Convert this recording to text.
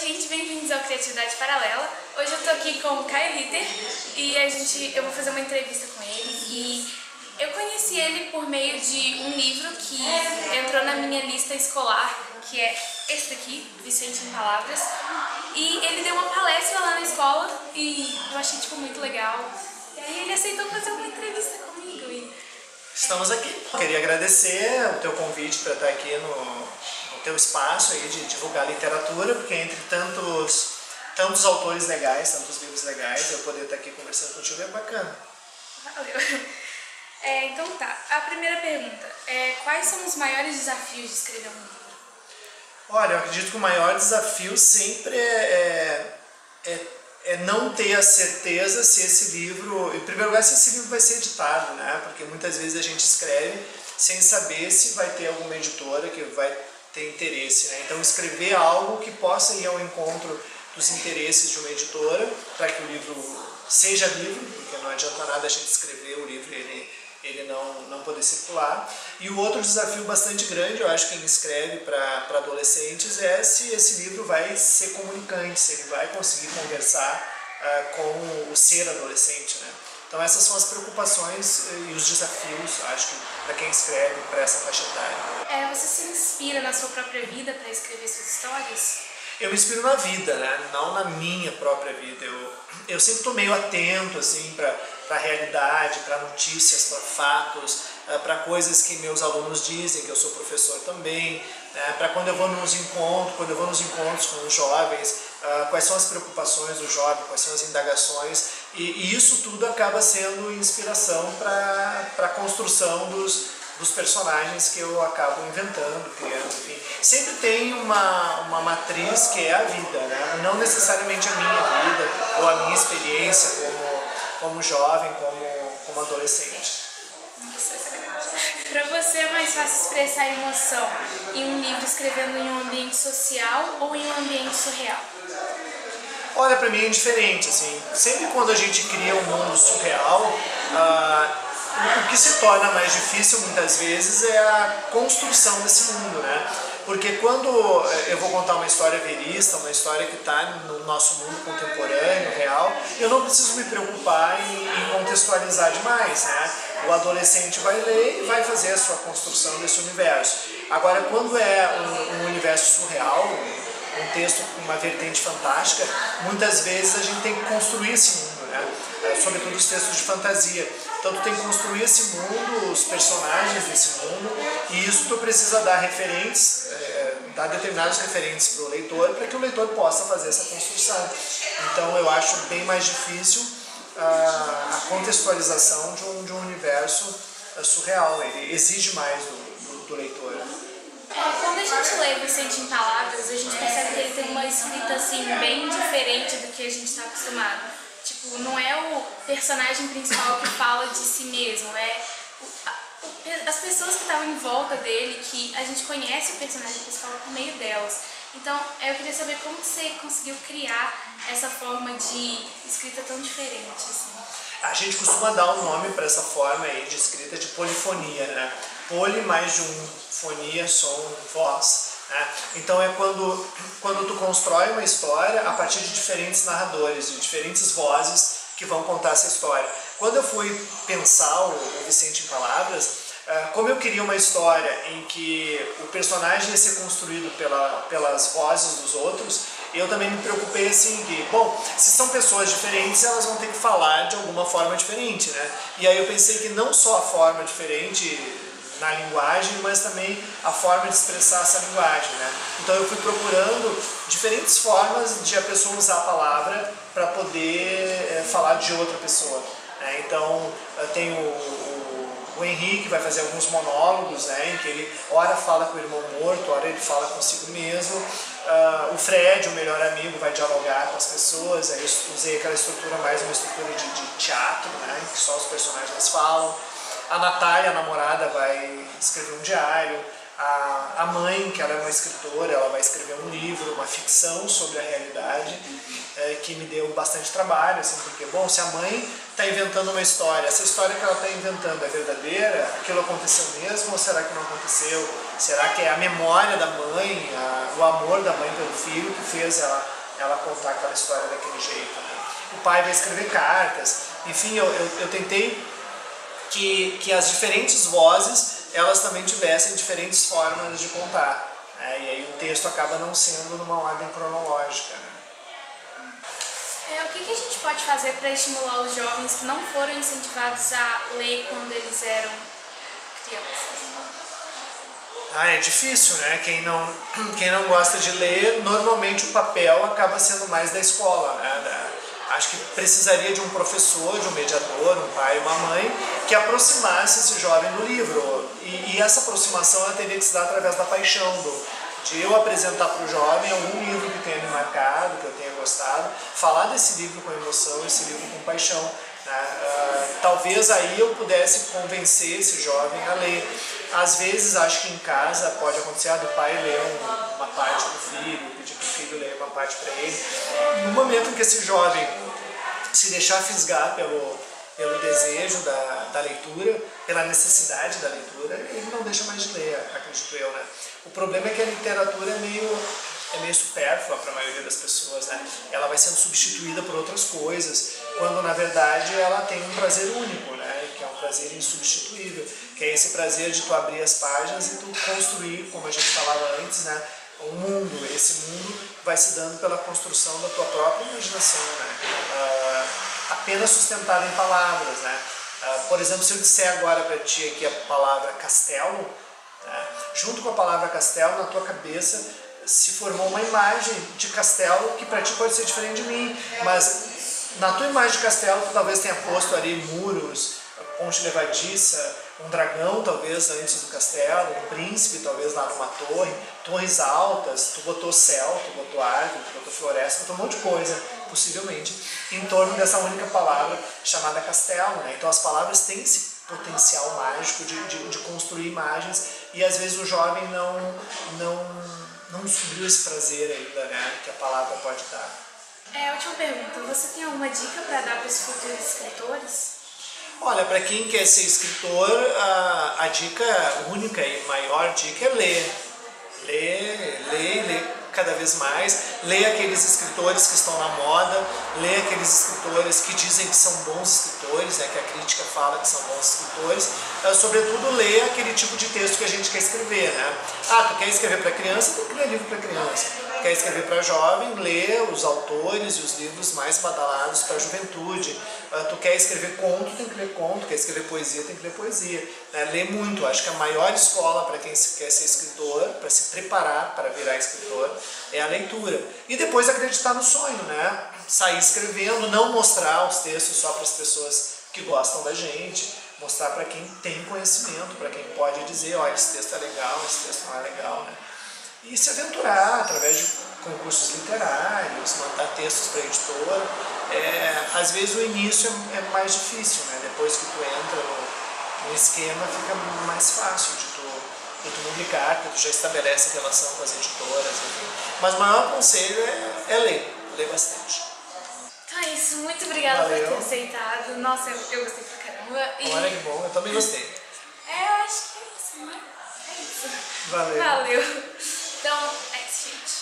gente, bem-vindos ao Criatividade Paralela. Hoje eu tô aqui com o Caio Ritter e eu vou fazer uma entrevista com ele. E eu conheci ele por meio de um livro que entrou na minha lista escolar, que é esse daqui, Vicente em Palavras. E ele deu uma palestra lá na escola e eu achei muito legal. E aí ele aceitou fazer uma entrevista comigo. Estamos aqui. Queria agradecer o teu convite para estar aqui no teu espaço aí de divulgar literatura, porque entre tantos autores legais, tantos livros legais, eu poder estar aqui conversando contigo é bacana. Valeu. Então tá, a primeira pergunta é: quais são os maiores desafios de escrever um livro? Olha, eu acredito que o maior desafio sempre é não ter a certeza se esse livro, em primeiro lugar, se esse livro vai ser editado, né? Porque muitas vezes a gente escreve sem saber se vai ter alguma editora que vai ter interesse, né? Então escrever algo que possa ir ao encontro dos interesses de uma editora para que o livro seja livro, porque não adianta nada a gente escrever o livro e ele não poder circular. E o outro desafio bastante grande, eu acho que quem escreve para adolescentes, é se esse livro vai ser comunicante, se ele vai conseguir conversar com o ser adolescente, né? Então essas são as preocupações e os desafios, acho que, para quem escreve para essa faixa etária. Você se inspira na sua própria vida para escrever suas histórias? Eu me inspiro na vida, né? Não na minha própria vida. Eu sempre estou meio atento assim, para a realidade, para notícias, para fatos, para coisas que meus alunos dizem, que eu sou professor também, né? Para quando eu vou nos encontros com os jovens, quais são as preocupações do jovem, quais são as indagações, e isso tudo acaba sendo inspiração para a construção dos personagens que eu acabo inventando, criando, enfim. Sempre tem uma matriz que é a vida, né? Não necessariamente a minha vida ou a minha experiência como jovem, como adolescente. Para você é mais fácil expressar emoção em um livro escrevendo em um ambiente social ou em um ambiente surreal? Olha, para mim é diferente, assim. Sempre quando a gente cria um mundo surreal, o que se torna mais difícil muitas vezes é a construção desse mundo, né? Porque quando eu vou contar uma história verista, uma história que está no nosso mundo contemporâneo, real, eu não preciso me preocupar em contextualizar demais, né? O adolescente vai ler e vai fazer a sua construção desse universo. Agora, quando é um universo surreal, um texto com uma vertente fantástica, muitas vezes a gente tem que construir esse mundo, né? Sobretudo os textos de fantasia. Então tu tem que construir esse mundo, os personagens desse mundo, e isso tu precisa dar referentes, dar determinados referentes para o leitor, para que o leitor possa fazer essa construção. Então eu acho bem mais difícil a contextualização de um universo surreal. Ele exige mais do leitor. Quando a gente lê Vicente em Palavras, a gente percebe que ele tem uma escrita assim bem diferente do que a gente está acostumado. Tipo, não é o personagem principal que fala de si mesmo, é as pessoas que estavam em volta dele, que a gente conhece o personagem principal por meio delas. Então, eu queria saber como você conseguiu criar essa forma de escrita tão diferente, assim. A gente costuma dar um nome para essa forma aí de escrita de polifonia, né? Poli mais de fonia, som, voz. Então é quando tu constrói uma história a partir de diferentes narradores, de diferentes vozes que vão contar essa história. Quando eu fui pensar o Vicente em Palavras, como eu queria uma história em que o personagem ia ser construído pelas vozes dos outros, eu também me preocupei assim que, bom, se são pessoas diferentes, elas vão ter que falar de alguma forma diferente, né? E aí eu pensei que não só a forma diferente na linguagem, mas também a forma de expressar essa linguagem, né? Então eu fui procurando diferentes formas de a pessoa usar a palavra para poder falar de outra pessoa, né? Então eu tenho o Henrique vai fazer alguns monólogos, né, em que ele ora fala com o irmão morto, ora ele fala consigo mesmo. O Fred, o melhor amigo, vai dialogar com as pessoas. Aí eu usei aquela estrutura mais uma estrutura de teatro, né, em que só os personagens falam. A Natália, a namorada, vai escrever um diário. A mãe, que ela é uma escritora, ela vai escrever um livro, uma ficção sobre a realidade, que me deu bastante trabalho, assim, porque, bom, se a mãe está inventando uma história, essa história que ela está inventando é verdadeira, aquilo aconteceu mesmo ou será que não aconteceu? Será que é a memória da mãe, o amor da mãe pelo filho que fez ela contar aquela história daquele jeito, né? O pai vai escrever cartas, enfim, eu tentei que as diferentes vozes elas também tivessem diferentes formas de contar, né? E aí o texto acaba não sendo numa ordem cronológica, né? O que a gente pode fazer para estimular os jovens que não foram incentivados a ler quando eles eram crianças? É difícil, né? Quem não gosta de ler, normalmente o papel acaba sendo mais da escola, né? Acho que precisaria de um professor, de um mediador, um pai, uma mãe, que aproximasse esse jovem do livro. E essa aproximação ela teria que se dar através da paixão, de eu apresentar para o jovem algum livro que tenha me marcado, que eu tenha gostado, falar desse livro com emoção, esse livro com paixão, né? Talvez aí eu pudesse convencer esse jovem a ler. Às vezes acho que em casa pode acontecer do pai ler uma parte para o filho, pedir para o filho ler uma parte para ele. No momento em que esse jovem se deixar fisgar pelo desejo da leitura, pela necessidade da leitura, ele não deixa mais de ler, acredito eu, né? O problema é que a literatura é meio supérflua para a maioria das pessoas, né? Ela vai sendo substituída por outras coisas, quando na verdade ela tem um prazer único, né? Que é um prazer insubstituível, que é esse prazer de tu abrir as páginas e tu construir, como a gente falava antes, né? Um mundo. Esse mundo vai se dando pela construção da tua própria imaginação, né? Apenas sustentada em palavras, né? Por exemplo, se eu disser agora para ti aqui a palavra castelo, né? Junto com a palavra castelo, na tua cabeça se formou uma imagem de castelo que para ti pode ser diferente de mim, mas na tua imagem de castelo tu talvez tenha posto ali muros, ponte levadiça, um dragão talvez antes do castelo, um príncipe talvez lá numa torre, torres altas, tu botou céu, tu botou árvore, tu botou floresta, tu botou um monte de coisa, possivelmente, em torno dessa única palavra chamada castelo, né? Então as palavras têm esse potencial mágico de construir imagens e às vezes o jovem não descobriu esse prazer ainda, né? Que a palavra pode dar. Última pergunta, você tem alguma dica para dar para os futuros escritores? Olha, para quem quer ser escritor, a dica única e maior dica é ler. Ler cada vez mais, ler aqueles escritores que estão na moda, ler aqueles escritores que dizem que são bons escritores, né, que a crítica fala que são bons escritores, sobretudo ler aquele tipo de texto que a gente quer escrever, né? Tu quer escrever para criança, tem que ler livro para criança. Quer escrever para jovem, lê os autores e os livros mais badalados para a juventude. Tu quer escrever conto, tem que ler conto. Quer escrever poesia, tem que ler poesia. Lê muito. Acho que a maior escola para quem quer ser escritor, para se preparar para virar escritor, é a leitura. E depois acreditar no sonho, né? Sair escrevendo, não mostrar os textos só para as pessoas que gostam da gente, mostrar para quem tem conhecimento, para quem pode dizer, olha, esse texto é legal, esse texto não é legal, né? E se aventurar através de concursos literários, mandar textos para a editora. Às vezes o início é mais difícil, né? Depois que tu entra no esquema fica mais fácil de tu publicar, porque tu já estabelece relação com as editoras, enfim. Mas o maior conselho é ler bastante. Então é isso, muito obrigada Valeu. por ter aceitado. Nossa, eu gostei pra caramba. Olha que bom, eu também gostei. Eu acho que é isso, né? É isso. Valeu. Valeu. Então, é isso, gente.